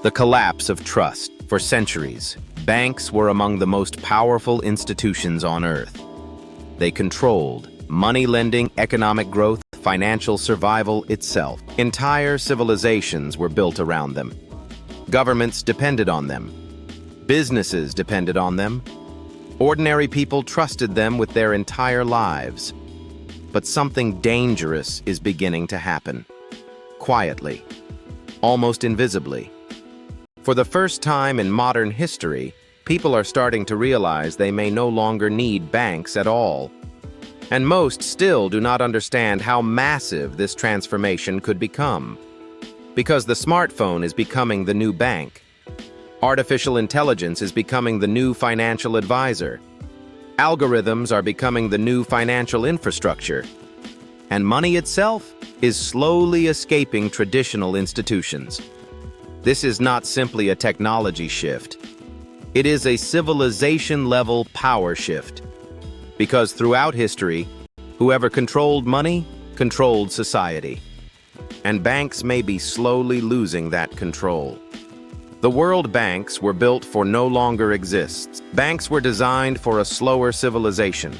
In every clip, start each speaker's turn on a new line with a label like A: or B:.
A: The collapse of trust. For centuries, banks were among the most powerful institutions on Earth. They controlled money lending, economic growth, financial survival itself. Entire civilizations were built around them. Governments depended on them. Businesses depended on them. Ordinary people trusted them with their entire lives. But something dangerous is beginning to happen. Quietly. Almost invisibly. For the first time in modern history, people are starting to realize they may no longer need banks at all. And most still do not understand how massive this transformation could become. Because the smartphone is becoming the new bank. Artificial intelligence is becoming the new financial advisor. Algorithms are becoming the new financial infrastructure. And money itself is slowly escaping traditional institutions. This is not simply a technology shift. It is a civilization-level power shift. Because throughout history, whoever controlled money, controlled society. And banks may be slowly losing that control. The world banks were built for no longer exists. Banks were designed for a slower civilization.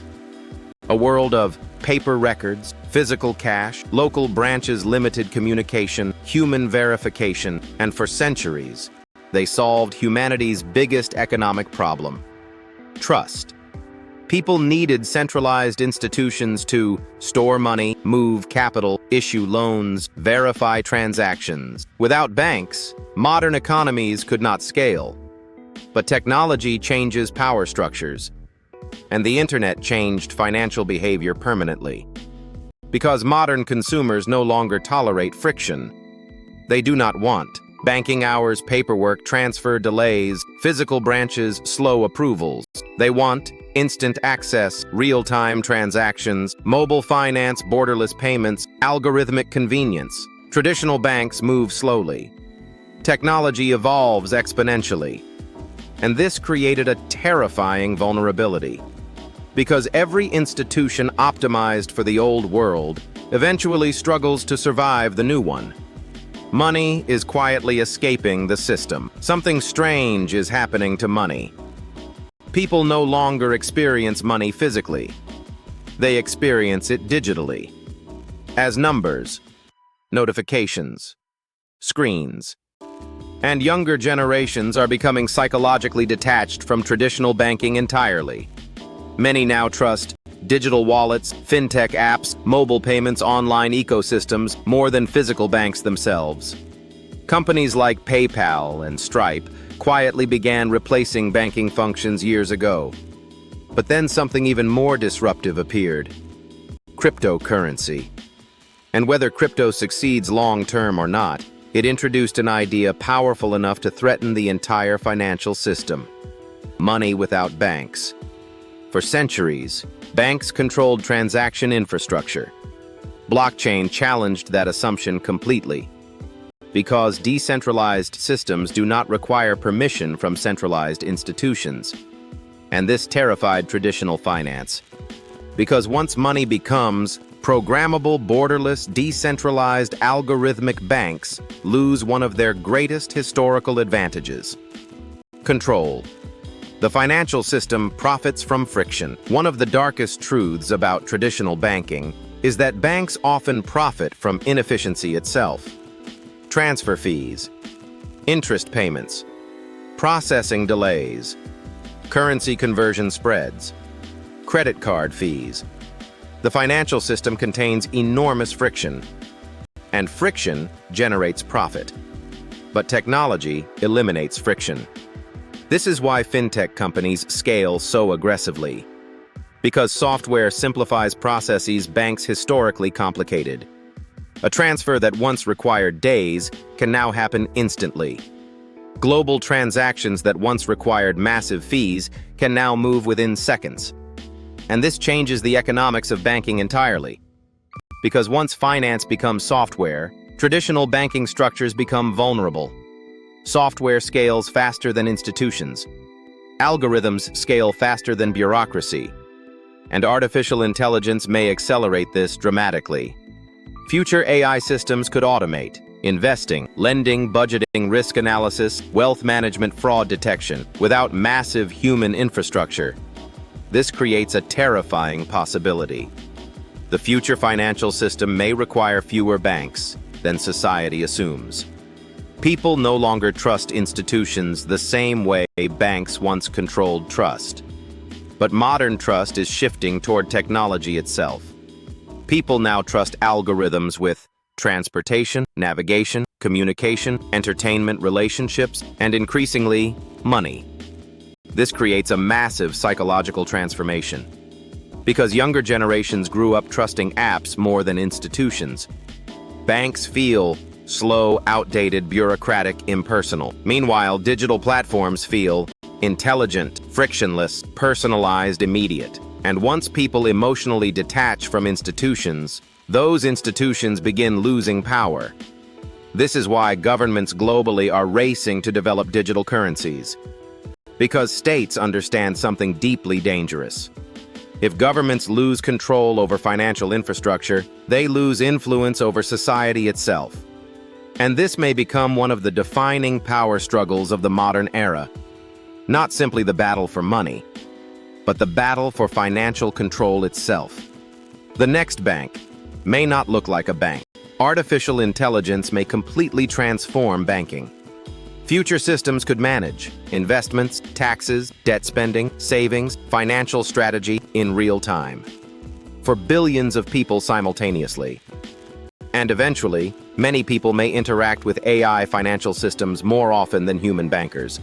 A: A world of paper records, physical cash, local branches, limited communication, human verification, and for centuries, they solved humanity's biggest economic problem: trust. People needed centralized institutions to store money, move capital, issue loans, verify transactions. Without banks, modern economies could not scale. But technology changes power structures, and the internet changed financial behavior permanently. Because modern consumers no longer tolerate friction. They do not want banking hours, paperwork, transfer delays, physical branches, slow approvals. They want instant access, real-time transactions, mobile finance, borderless payments, algorithmic convenience. Traditional banks move slowly. Technology evolves exponentially. And this created a terrifying vulnerability. Because every institution optimized for the old world eventually struggles to survive the new one. Money is quietly escaping the system. Something strange is happening to money. People no longer experience money physically. They experience it digitally. As numbers, notifications, screens. And younger generations are becoming psychologically detached from traditional banking entirely. Many now trust digital wallets, fintech apps, mobile payments, online ecosystems more than physical banks themselves. Companies like PayPal and Stripe quietly began replacing banking functions years ago. But then something even more disruptive appeared: cryptocurrency. And whether crypto succeeds long-term or not, it introduced an idea powerful enough to threaten the entire financial system: money without banks. For centuries, banks controlled transaction infrastructure. Blockchain challenged that assumption completely. Because decentralized systems do not require permission from centralized institutions. And this terrified traditional finance. Because once money becomes programmable, borderless, decentralized, algorithmic, banks lose one of their greatest historical advantages: control. The financial system profits from friction. One of the darkest truths about traditional banking is that banks often profit from inefficiency itself. Transfer fees, interest payments, processing delays, currency conversion spreads, credit card fees. The financial system contains enormous friction, and friction generates profit. But technology eliminates friction. This is why fintech companies scale so aggressively. Because software simplifies processes banks historically complicated. A transfer that once required days can now happen instantly. Global transactions that once required massive fees can now move within seconds. And this changes the economics of banking entirely. Because once finance becomes software, traditional banking structures become vulnerable. Software scales faster than institutions. Algorithms scale faster than bureaucracy. And artificial intelligence may accelerate this dramatically. Future AI systems could automate, investing, lending, budgeting, risk analysis, wealth management, fraud detection, without massive human infrastructure. This creates a terrifying possibility. The future financial system may require fewer banks than society assumes. People no longer trust institutions the same way banks once controlled trust. But modern trust is shifting toward technology itself. People now trust algorithms with transportation, navigation, communication, entertainment, relationships, and increasingly, money. This creates a massive psychological transformation. Because younger generations grew up trusting apps more than institutions, banks feel slow, outdated, bureaucratic, impersonal. Meanwhile, digital platforms feel intelligent, frictionless, personalized, immediate. And once people emotionally detach from institutions, those institutions begin losing power. This is why governments globally are racing to develop digital currencies. Because states understand something deeply dangerous. If governments lose control over financial infrastructure, they lose influence over society itself. And this may become one of the defining power struggles of the modern era. Not simply the battle for money, but the battle for financial control itself. The next bank may not look like a bank. Artificial intelligence may completely transform banking. Future systems could manage investments, taxes, debt spending, savings, financial strategy in real time for billions of people simultaneously. And eventually, many people may interact with AI financial systems more often than human bankers.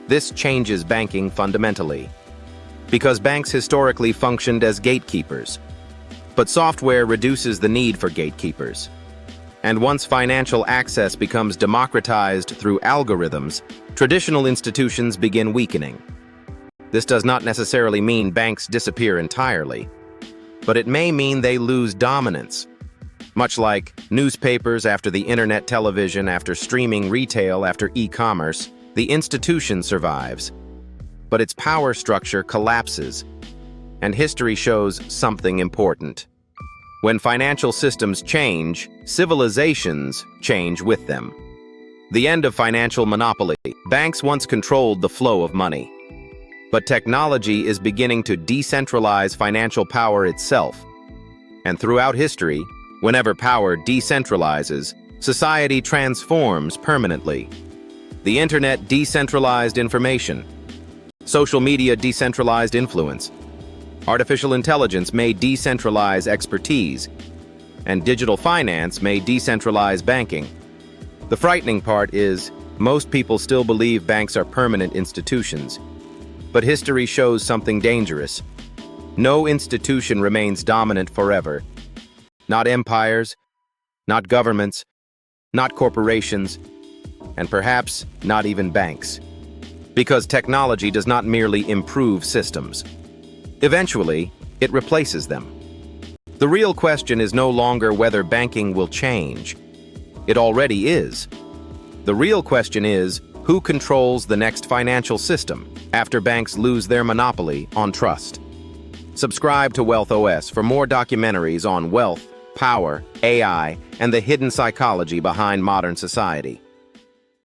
A: This changes banking fundamentally, because banks historically functioned as gatekeepers. But software reduces the need for gatekeepers. And once financial access becomes democratized through algorithms, traditional institutions begin weakening. This does not necessarily mean banks disappear entirely, but it may mean they lose dominance. Much like newspapers after the internet, television after streaming, retail after e-commerce, the institution survives, but its power structure collapses. And history shows something important. When financial systems change, civilizations change with them. The end of financial monopoly. Banks once controlled the flow of money. But technology is beginning to decentralize financial power itself. And throughout history, whenever power decentralizes, society transforms permanently. The internet decentralized information. Social media decentralized influence. Artificial intelligence may decentralize expertise. And digital finance may decentralize banking. The frightening part is, most people still believe banks are permanent institutions. But history shows something dangerous. No institution remains dominant forever. Not empires, not governments, not corporations, and perhaps not even banks. Because technology does not merely improve systems. Eventually, it replaces them. The real question is no longer whether banking will change. It already is. The real question is, who controls the next financial system after banks lose their monopoly on trust? Subscribe to Wealth OS for more documentaries on wealth, power, AI, and the hidden psychology behind modern society.